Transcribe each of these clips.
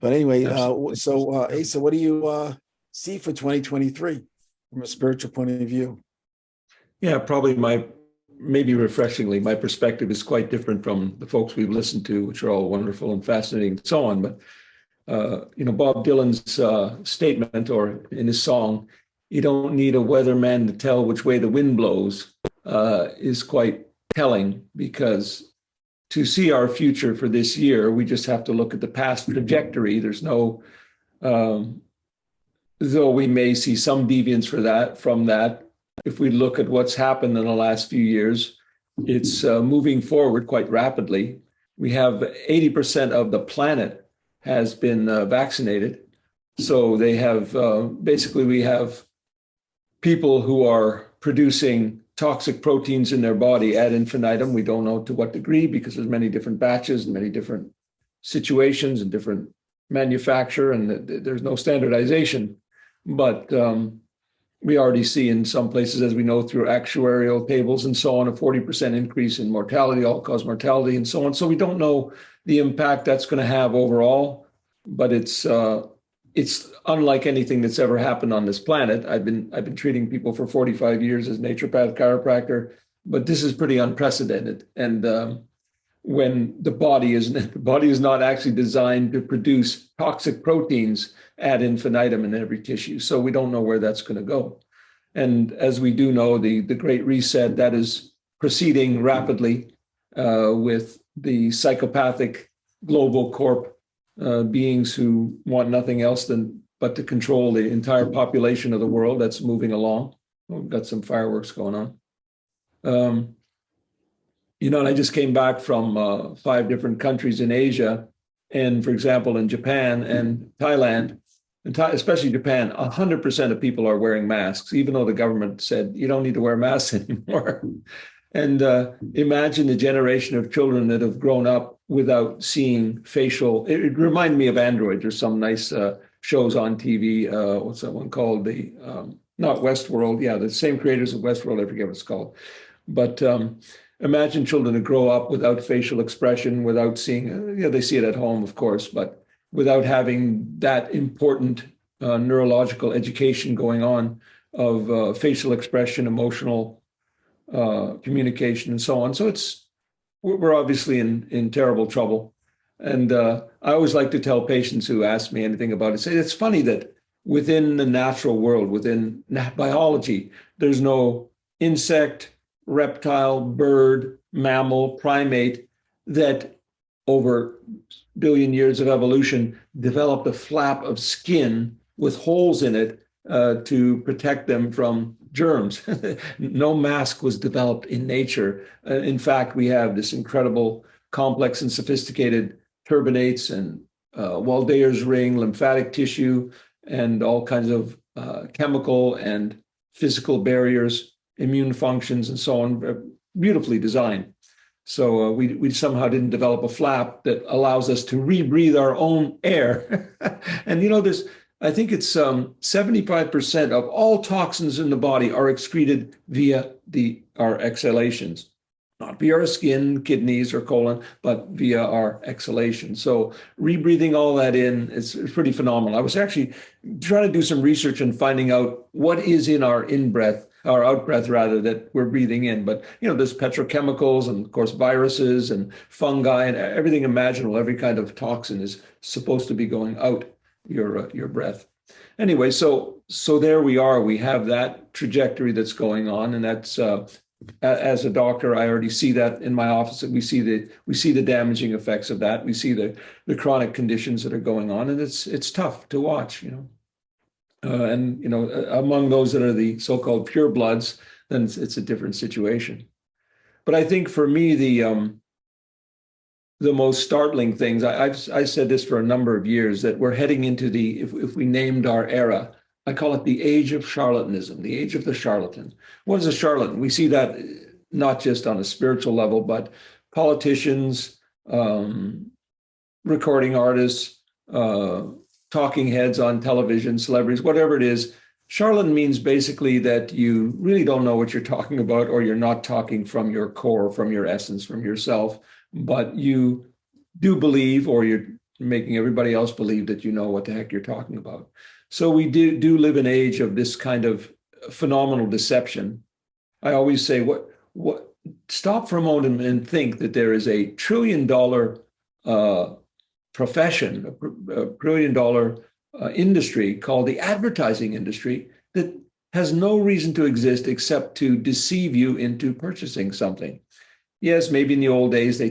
But anyway, Asa, what do you see for 2023 from a spiritual point of view? Yeah, probably maybe refreshingly, my perspective is quite different from the folks we've listened to, which are all wonderful and fascinating and so on. But, Bob Dylan's statement, or in his song, "You don't need a weatherman to tell which way the wind blows," is quite telling, because to see our future for this year, we just have to look at the past trajectory. There's no, though we may see some deviance from that, if we look at what's happened in the last few years, it's moving forward quite rapidly. We have 80% of the planet has been vaccinated. So they have, basically we have people who are producing toxic proteins in their body ad infinitum. We don't know to what degree, because there's many different batches and many different situations and different manufacture, and there's no standardization. But we already see in some places, as we know through actuarial tables and so on, a 40% increase in mortality, all-cause mortality, and so on. So we don't know the impact that's going to have overall, but it's unlike anything that's ever happened on this planet. I've been treating people for 45 years as naturopath chiropractor, but this is pretty unprecedented. And when the body is not actually designed to produce toxic proteins ad infinitum in every tissue. So we don't know where that's going to go. And as we do know, the Great Reset, that is proceeding rapidly with the psychopathic global corp beings who want nothing else but to control the entire population of the world. That's moving along. We've got some fireworks going on. And I just came back from 5 different countries in Asia. And for example, in Japan and Thailand, especially Japan, 100% of people are wearing masks, even though the government said you don't need to wear masks anymore. And imagine the generation of children that have grown up without seeing facial. It reminded me of Android. There's some nice shows on TV. What's that one called? Not Westworld. Yeah, the same creators of Westworld. I forget what it's called. But imagine children that grow up without facial expression, without seeing, they see it at home, of course, but without having that important neurological education going on of facial expression, emotional communication, and so on. So we're obviously in terrible trouble. And I always like to tell patients who ask me anything about it, say, it's funny that within the natural world, within biology, there's no insect, reptile, bird, mammal, primate that over billion years of evolution developed a flap of skin with holes in it to protect them from germs. No mask was developed in nature. In fact, we have this incredible, complex and sophisticated turbinates and Waldeyer's ring, lymphatic tissue, and all kinds of chemical and physical barriers, immune functions, and so on, beautifully designed. So we somehow didn't develop a flap that allows us to rebreathe our own air. And I think it's 75% of all toxins in the body are excreted via our exhalations, not via our skin, kidneys, or colon, but via our exhalation. So rebreathing all that in is pretty phenomenal. I was actually trying to do some research and finding out what is in our in-breath, our out-breath rather, that we're breathing in. But, there's petrochemicals and, of course, viruses and fungi and everything imaginable. Every kind of toxin is supposed to be going out your breath. Anyway, so there we are. We have that trajectory that's going on, and that's as a doctor, I already see that in my office. That we see the damaging effects of that. We see the chronic conditions that are going on, and it's tough to watch. And among those that are the so-called pure bloods, then it's a different situation. But I think for me, the most startling things, I said this for a number of years, that we're heading into if we named our era, I call it the age of charlatanism, the age of the charlatan. What is a charlatan? We see that not just on a spiritual level, but politicians, recording artists, talking heads on television, celebrities, whatever it is. Charlatan means basically that you really don't know what you're talking about, or you're not talking from your core, from your essence, from yourself, but you do believe, or you're making everybody else believe that you know what the heck you're talking about. So we do live in an age of this kind of phenomenal deception. I always say, what stop for a moment and think that there is a $1 trillion profession, a $1 trillion industry called the advertising industry that has no reason to exist except to deceive you into purchasing something. Yes, maybe in the old days they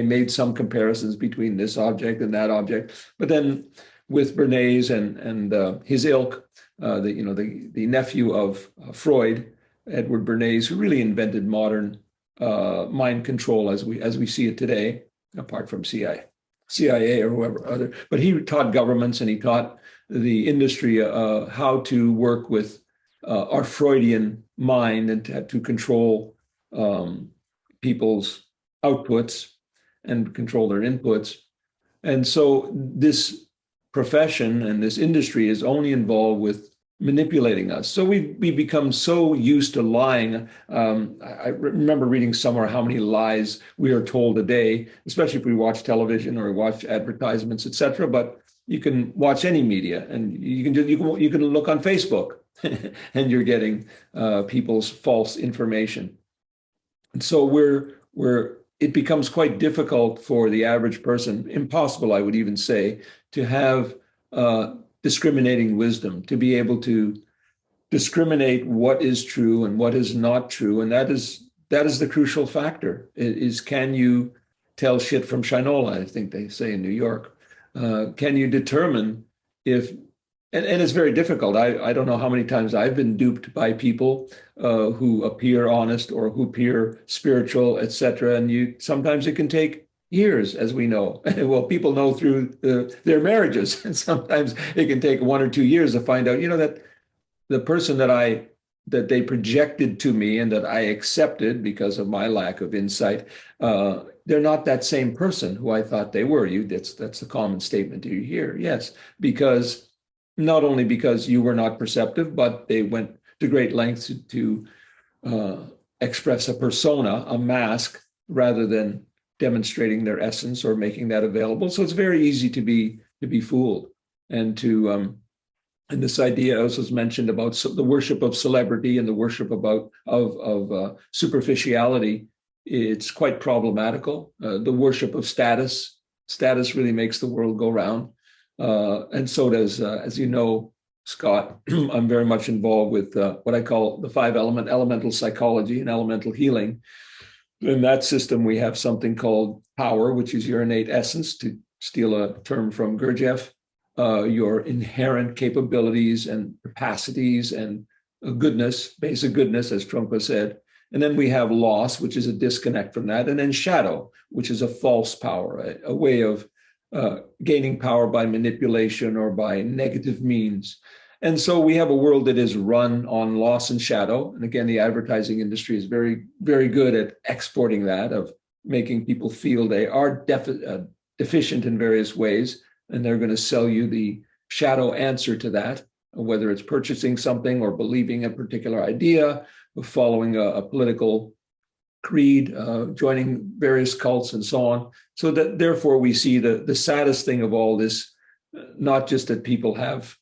made some comparisons between this object and that object, but then with Bernays and his ilk, the nephew of Freud, Edward Bernays, who really invented modern mind control as we see it today, apart from CIA or whoever other. But he taught governments and he taught the industry how to work with our Freudian mind and to control people's outputs and control their inputs. And so this profession and this industry is only involved with manipulating us. So we become so used to lying. I remember reading somewhere how many lies we are told a day, especially if we watch television or watch advertisements, etc. But you can watch any media, and you can look on Facebook, and you're getting people's false information. And so it becomes quite difficult for the average person, impossible, I would even say, to have discriminating wisdom, to be able to discriminate what is true and what is not true. And that is the crucial factor, is can you tell shit from Shinola, I think they say in New York. Can you determine if, and it's very difficult. I don't know how many times I've been duped by people who appear honest or who appear spiritual, etc. And sometimes it can take years, as we know. Well, people know through their marriages, and sometimes it can take 1 or 2 years to find out, that the person that they projected to me and that I accepted because of my lack of insight, they're not that same person who I thought they were. That's the common statement you hear. Yes, because not only because you were not perceptive, but they went to great lengths to express a persona, a mask, rather than demonstrating their essence or making that available. So it's very easy to be fooled. And and this idea also was mentioned about the worship of celebrity and the worship of superficiality. It's quite problematical. The worship of status really makes the world go round. And so does, as you know, Scott, I'm very much involved with what I call the 5-element elemental psychology and elemental healing. In that system, we have something called power, which is your innate essence, to steal a term from Gurdjieff, your inherent capabilities and capacities and goodness, basic goodness, as Trungpa said. And then we have loss, which is a disconnect from that. And then shadow, which is a false power, a way of gaining power by manipulation or by negative means. And so we have a world that is run on loss and shadow. And again, the advertising industry is very, very good at exporting that, of making people feel they are deficient in various ways. And they're going to sell you the shadow answer to that, whether it's purchasing something or believing a particular idea, or following a political creed, joining various cults and so on. So that therefore we see the saddest thing of all this, not just that people have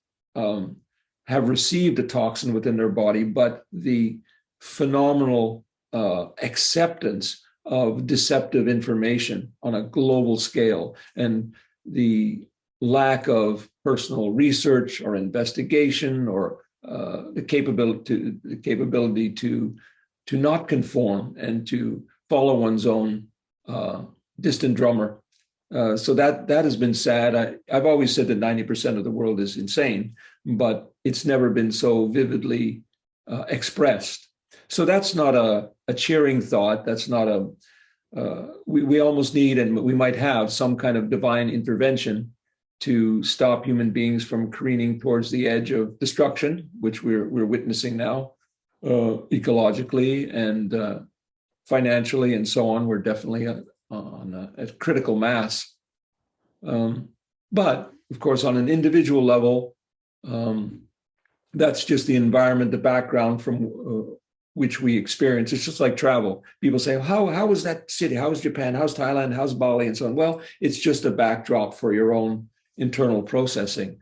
received a toxin within their body, but the phenomenal acceptance of deceptive information on a global scale, and the lack of personal research or investigation or the capability to not conform and to follow one's own distant drummer. So that has been sad. I've always said that 90% of the world is insane, but it's never been so vividly expressed. So that's not a cheering thought. That's not we almost need, and we might have, some kind of divine intervention to stop human beings from careening towards the edge of destruction, which we're witnessing now, ecologically and financially and so on. We're definitely on a critical mass. But of course, on an individual level, that's just the environment, the background from which we experience. It's just like travel. People say, how was that city? How's Japan? How's Thailand? How's Bali? And so on. Well, it's just a backdrop for your own internal processing.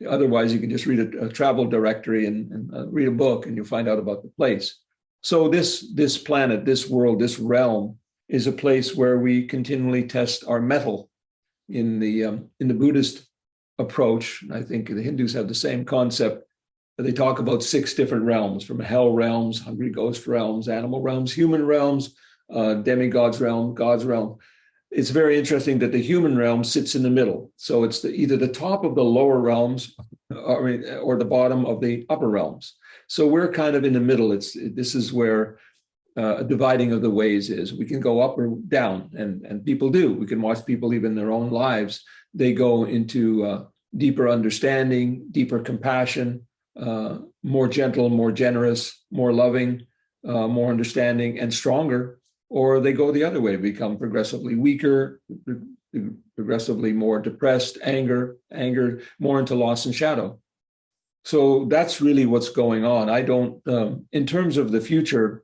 Otherwise, you can just read a travel directory and read a book, and you'll find out about the place. So this planet, this world, this realm is a place where we continually test our mettle. In the Buddhist approach, I think the Hindus have the same concept. They talk about 6 different realms, from hell realms, hungry ghost realms, animal realms, human realms, demigods realm, God's realm. It's very interesting that the human realm sits in the middle. So it's either the top of the lower realms or the bottom of the upper realms. So we're kind of in the middle. This is where a dividing of the ways is. We can go up or down, and people do. We can watch people even in their own lives. They go into deeper understanding, deeper compassion, more gentle, more generous, more loving, more understanding, and stronger. Or they go the other way, become progressively weaker, progressively more depressed, anger, more into loss and shadow. So that's really what's going on. I don't, in terms of the future,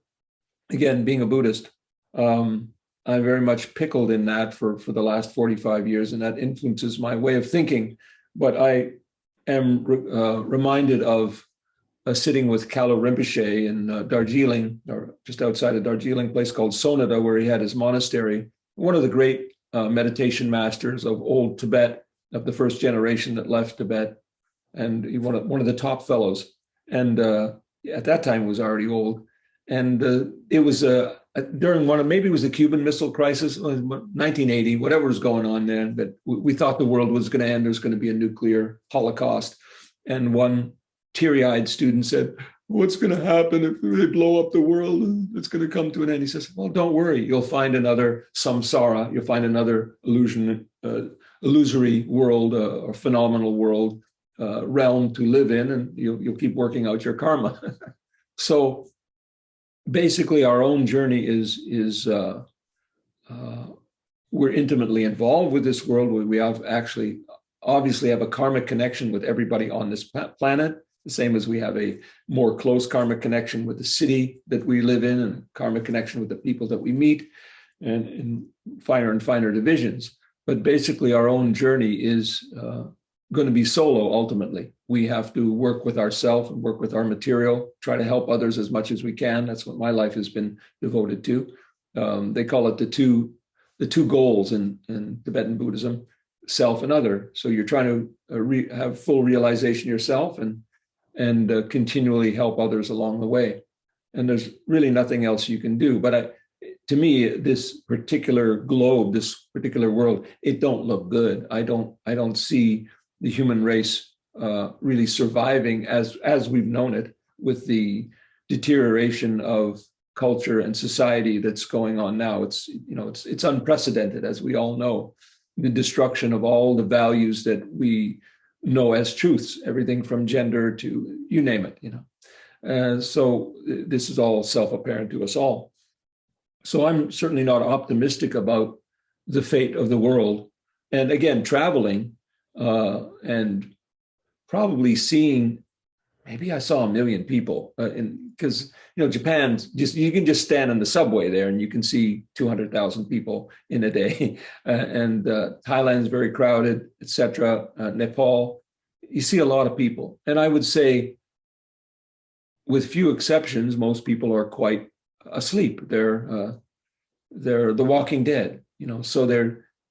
again, being a Buddhist, I'm very much pickled in that for the last 45 years, and that influences my way of thinking. But I am reminded of sitting with Kalu Rinpoche in Darjeeling, or just outside of Darjeeling, a place called Sonada, where he had his monastery. One of the great meditation masters of old Tibet, of the first generation that left Tibet, and he one of the top fellows. And at that time was already old. And it was during maybe it was the Cuban Missile Crisis, 1980, whatever was going on then. But we thought the world was going to end. There's going to be a nuclear holocaust. And one teary-eyed student said, "What's going to happen if they blow up the world? It's going to come to an end." He says, "Well, don't worry. You'll find another samsara. You'll find another illusory world or phenomenal world realm to live in, and you'll keep working out your karma." So basically, our own journey is we're intimately involved with this world. We have obviously have a karmic connection with everybody on this planet, the same as we have a more close karmic connection with the city that we live in, and karmic connection with the people that we meet, and in finer and finer divisions. But basically, our own journey is going to be solo ultimately. We have to work with ourselves and work with our material, try to help others as much as we can. That's what my life has been devoted to. They call it the two goals in Tibetan Buddhism: self and other. So you're trying to have full realization yourself and continually help others along the way. And there's really nothing else you can do. But to me, this particular globe, this particular world, it don't look good. I don't see the human race really surviving as we've known it, with the deterioration of culture and society that's going on now. It's unprecedented, as we all know. The destruction of all the values that we know as truths, everything from gender to you name it. So this is all self-apparent to us all. So I'm certainly not optimistic about the fate of the world. And again, traveling and probably seeing, maybe I saw 1 million people, because Japan, you can just stand on the subway there and you can see 200,000 people in a day. And Thailand is very crowded, etc. Nepal, you see a lot of people. And I would say, with few exceptions, most people are quite asleep. They're the Walking Dead. So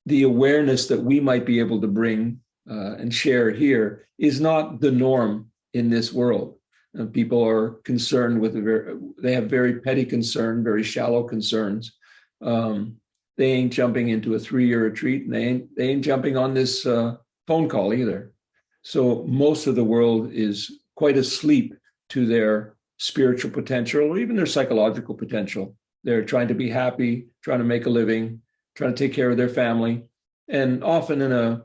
the awareness that we might be able to bring and share here is not the norm in this world. People are concerned with they have very petty concern, very shallow concerns. They ain't jumping into a 3-year retreat, and they ain't jumping on this phone call either. So most of the world is quite asleep to their spiritual potential, or even their psychological potential. They're trying to be happy, trying to make a living, trying to take care of their family, and often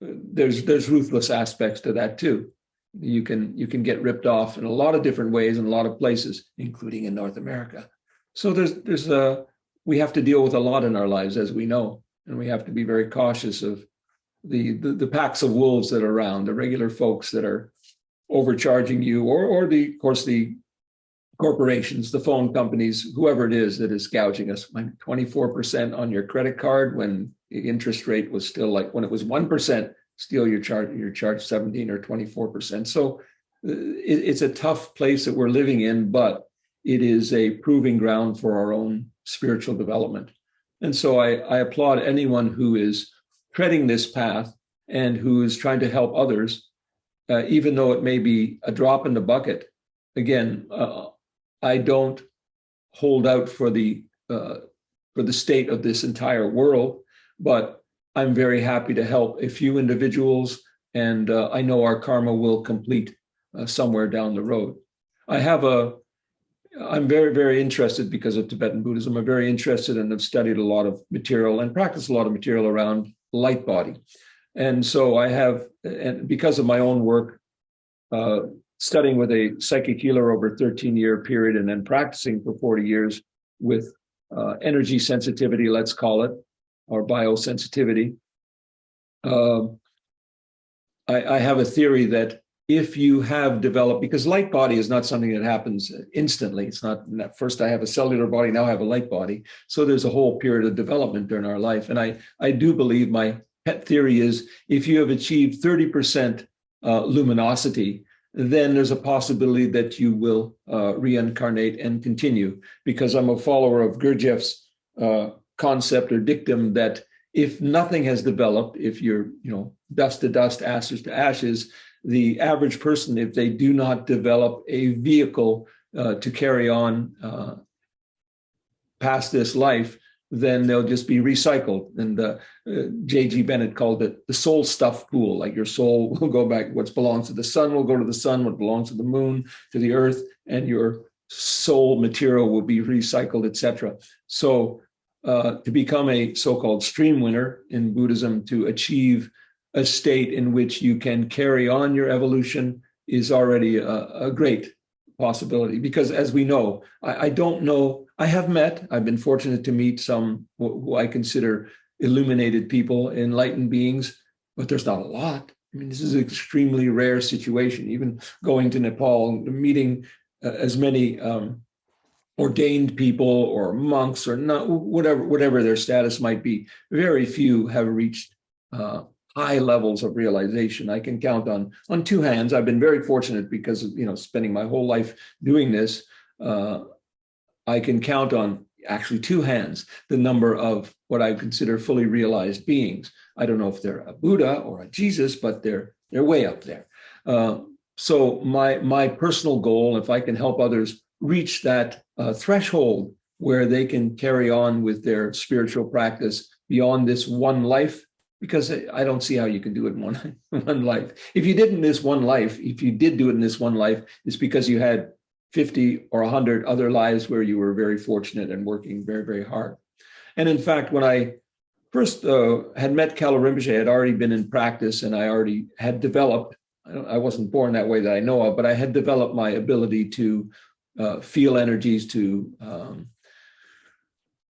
there's ruthless aspects to that too. You can get ripped off in a lot of different ways in a lot of places, including in North America. So we have to deal with a lot in our lives, as we know, and we have to be very cautious of the packs of wolves that are around, the regular folks that are overcharging you, or the corporations, the phone companies, whoever it is that is gouging us. 24% on your credit card when the interest rate was still like, when it was 1%, still you're charged 17 or 24%. So it's a tough place that we're living in, but it is a proving ground for our own spiritual development. And so I applaud anyone who is treading this path and who is trying to help others, even though it may be a drop in the bucket. Again, I don't hold out for the state of this entire world, but I'm very happy to help a few individuals, and I know our karma will complete somewhere down the road. I'm very, very interested because of Tibetan Buddhism. I'm very interested and have studied a lot of material and practiced a lot of material around light body. And so I have, and because of my own work, studying with a psychic healer over a 13-year period and then practicing for 40 years with energy sensitivity, let's call it, or biosensitivity. I have a theory that if you have developed, because light body is not something that happens instantly. It's not, first I have a cellular body, now I have a light body. So there's a whole period of development during our life. And I do believe, my pet theory is, if you have achieved 30% luminosity, then there's a possibility that you will reincarnate and continue, because I'm a follower of Gurdjieff's concept or dictum that if nothing has developed, if you're, dust to dust, ashes to ashes, the average person, if they do not develop a vehicle to carry on past this life, then they'll just be recycled. And J.G. Bennett called it the soul stuff pool. Like your soul will go back, what belongs to the sun will go to the sun, what belongs to the moon, to the earth, and your soul material will be recycled, etc. So to become a so-called stream winner in Buddhism, to achieve a state in which you can carry on your evolution, is already a great possibility. Because as we know, I don't know, I've been fortunate to meet some who I consider illuminated people, enlightened beings, but there's not a lot. I mean, this is an extremely rare situation. Even going to Nepal, meeting as many ordained people or monks or not, whatever their status might be, very few have reached high levels of realization. I can count on two hands. I've been very fortunate because of, spending my whole life doing this. I can count on actually two hands the number of what I consider fully realized beings. I don't know if they're a Buddha or a Jesus, but they're way up there. So my personal goal, if I can help others reach that threshold where they can carry on with their spiritual practice beyond this one life, because I don't see how you can do it in one life. If you did do it in this one life, it's because you had 50 or 100 other lives where you were very fortunate and working very, very hard. And in fact, when I first had met Kalu Rinpoche, I had already been in practice, and I already had developed, I wasn't born that way that I know of, but I had developed my ability to feel energies, to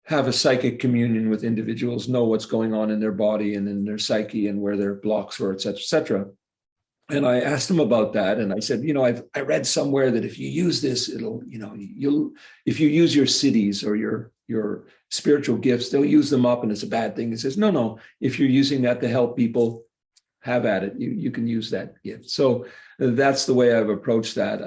have a psychic communion with individuals, know what's going on in their body and in their psyche and where their blocks were, et cetera, et cetera. And I asked him about that. And I said, I read somewhere that if you use this, it'll, if you use your siddhis or your spiritual gifts, they'll use them up and it's a bad thing. He says, no, if you're using that to help people, have at it. You can use that gift. So that's the way I've approached that.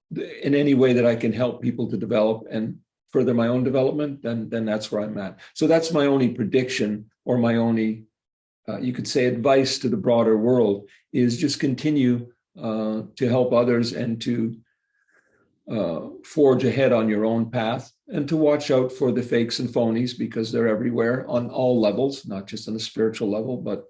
In any way that I can help people to develop and further my own development, then that's where I'm at. So that's my only prediction, or my only, you could say, advice to the broader world, is just continue to help others and to forge ahead on your own path, and to watch out for the fakes and phonies, because they're everywhere on all levels, not just on a spiritual level, but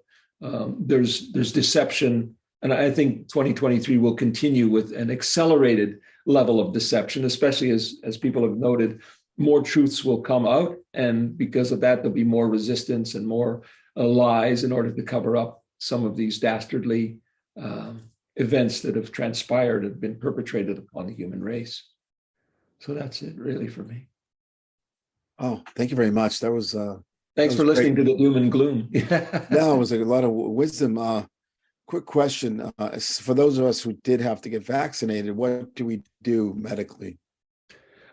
there's deception. And I think 2023 will continue with an accelerated level of deception, especially as people have noted, more truths will come out. And because of that, there'll be more resistance and more lies in order to cover up some of these dastardly events that have transpired and been perpetrated upon the human race. So that's it really for me. Oh, thank you very much. That was thanks for listening to the doom and gloom. No, it was a lot of wisdom. quick question. For those of us who did have to get vaccinated, what do we do medically?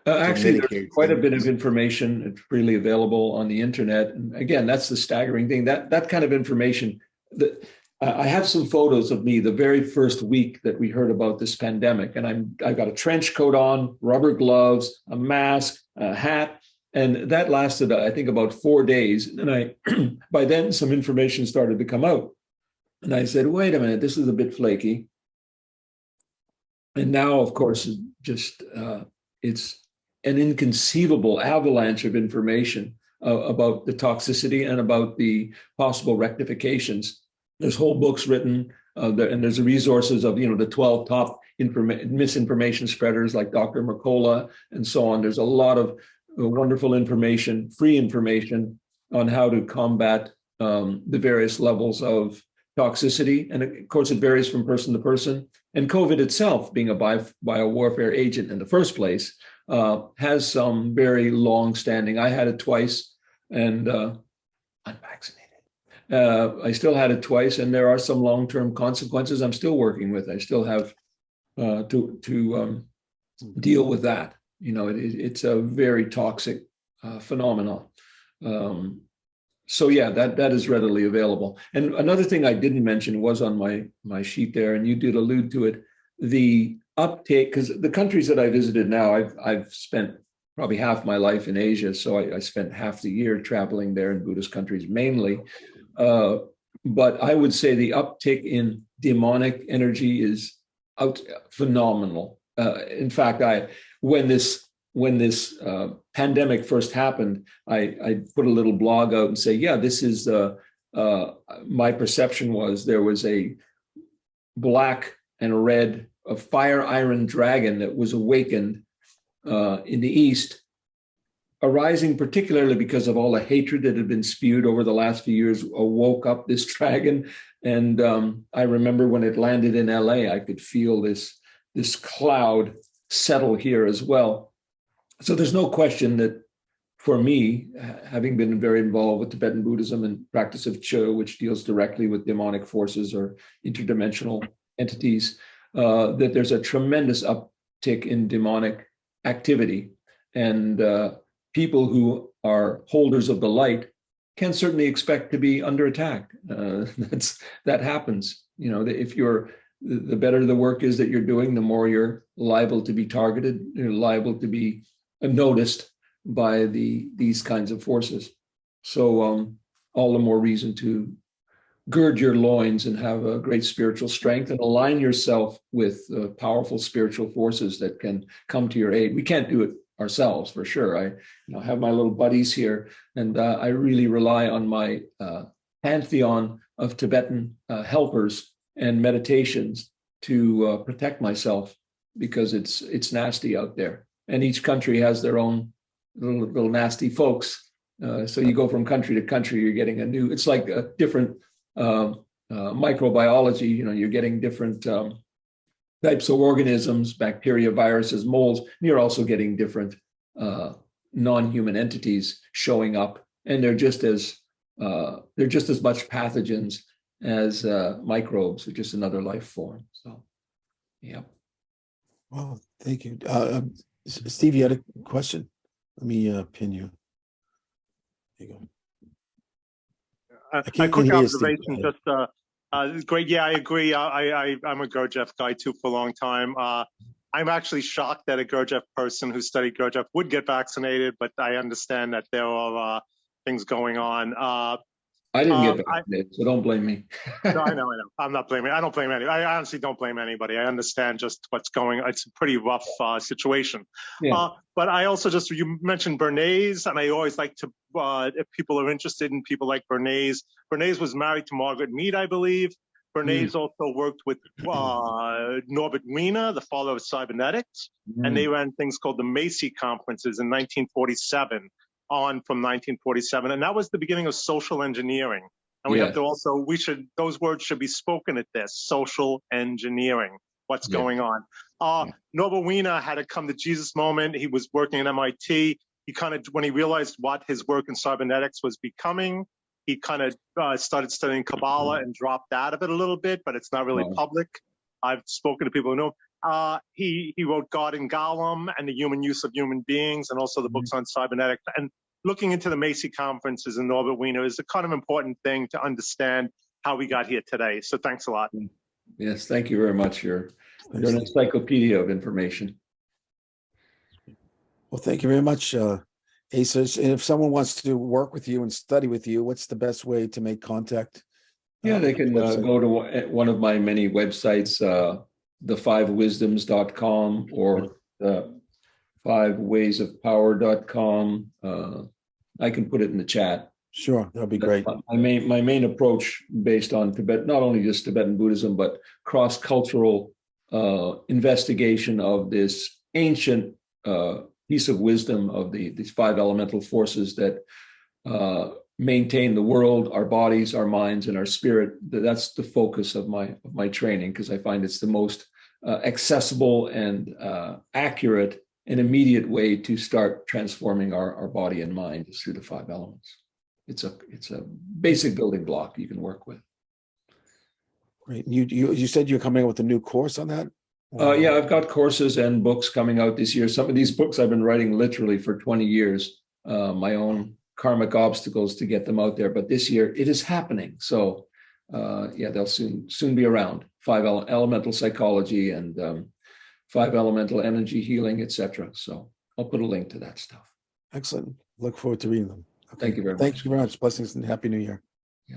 Actually, there's quite a bit of information. It's freely available on the internet. And again, that's the staggering thing. That kind of information. I have some photos of me the very first week that we heard about this pandemic, and I've got a trench coat on, rubber gloves, a mask, a hat, and that lasted, I think, about 4 days. And by then, some information started to come out, and I said, "Wait a minute, this is a bit flaky." And now, of course, it's an inconceivable avalanche of information about the toxicity and about the possible rectifications. There's whole books written, and there's resources of the 12 top misinformation spreaders like Dr. Mercola and so on. There's a lot of wonderful information, free information on how to combat the various levels of toxicity, and of course it varies from person to person. And COVID itself, being a biowarfare agent in the first place, has some very long-standing. I had it twice, and unvaccinated. I still had it twice, and there are some long-term consequences I'm still working with. I still have to deal with that. It's a very toxic phenomenon. So yeah, that is readily available. And another thing I didn't mention was on my sheet there, and you did allude to it, the uptake, because the countries that I visited now, I've spent probably half my life in Asia, so I spent half the year traveling there in Buddhist countries mainly. But I would say the uptick in demonic energy is phenomenal. In fact, when this pandemic first happened, I put a little blog out and say, yeah, this is my perception was there was a black and red, a fire iron dragon that was awakened in the East, arising particularly because of all the hatred that had been spewed over the last few years, woke up this dragon. And I remember when it landed in LA, I could feel this cloud settle here as well. So there's no question that for me, having been very involved with Tibetan Buddhism and practice of chö, which deals directly with demonic forces or interdimensional entities, that there's a tremendous uptick in demonic activity. And people who are holders of the light can certainly expect to be under attack. That happens. If the better the work is that you're doing, the more you're liable to be targeted, you're liable to be noticed by these kinds of forces. So all the more reason to gird your loins and have a great spiritual strength and align yourself with powerful spiritual forces that can come to your aid. We can't do it ourselves, for sure. I have my little buddies here, and I really rely on my pantheon of Tibetan helpers and meditations to protect myself, because it's nasty out there. And each country has their own little nasty folks. So you go from country to country, you're getting it's like a different microbiology. You're getting different types of organisms, bacteria, viruses, molds. And you're also getting different non-human entities showing up, and they're just as much pathogens as microbes. They're just another life form. So, yeah. Well, thank you. Steve, you had a question? Let me pin you. There you go. A quick observation, just great. Yeah, I agree. I'm a Gurdjieff guy too for a long time. I'm actually shocked that a Gurdjieff person who studied Gurdjieff would get vaccinated, but I understand that there are things going on. I didn't get vaccinated, so don't blame me. No, I know. I'm not blaming. I don't blame anybody. I honestly don't blame anybody. I understand just what's going on. It's a pretty rough situation. Yeah. But I also you mentioned Bernays, and I always like to, if people are interested in people like Bernays. Bernays was married to Margaret Mead, I believe. Bernays also worked with Norbert Wiener, the father of cybernetics, and they ran things called the Macy conferences in 1947. On from 1947, and that was the beginning of social engineering. And we have to also, those words should be spoken at this, social engineering, what's going on. Norbert Wiener had a come to Jesus moment. He was working at MIT. He when he realized what his work in cybernetics was becoming, He kind of started studying Kabbalah and dropped out of it a little bit, but it's not really public. I've spoken to people who know. He wrote God in Golem and the Human Use of Human Beings, and also the books on cybernetics. And looking into the Macy conferences and Norbert Wiener is a kind of important thing to understand how we got here today. So thanks a lot. Yes, thank you very much. You're an encyclopedia of information. Well, thank you very much, Asa. And if someone wants to work with you and study with you, what's the best way to make contact? Yeah, they can go to one of my many websites, the5wisdoms.com or the 5waysofpower.com. I can put it in the chat. Sure, that'd be great. My main approach based on Tibet, not only just Tibetan Buddhism, but cross-cultural investigation of this ancient piece of wisdom of these 5 elemental forces that maintain the world, our bodies, our minds, and our spirit. That's the focus of my training, because I find it's the most accessible and accurate and immediate way to start transforming our body and mind is through the 5 elements. It's a basic building block you can work with. Great. You said you're coming out with a new course on that? Yeah, I've got courses and books coming out this year. Some of these books I've been writing literally for 20 years, my own karmic obstacles to get them out there. But this year it is happening. So yeah, they'll soon be around. 5 elemental psychology and 5 elemental energy healing, etc. So I'll put a link to that stuff. Excellent. Look forward to reading them. Okay. Thank you very much. Thank you very much. Blessings and Happy New Year. Yeah.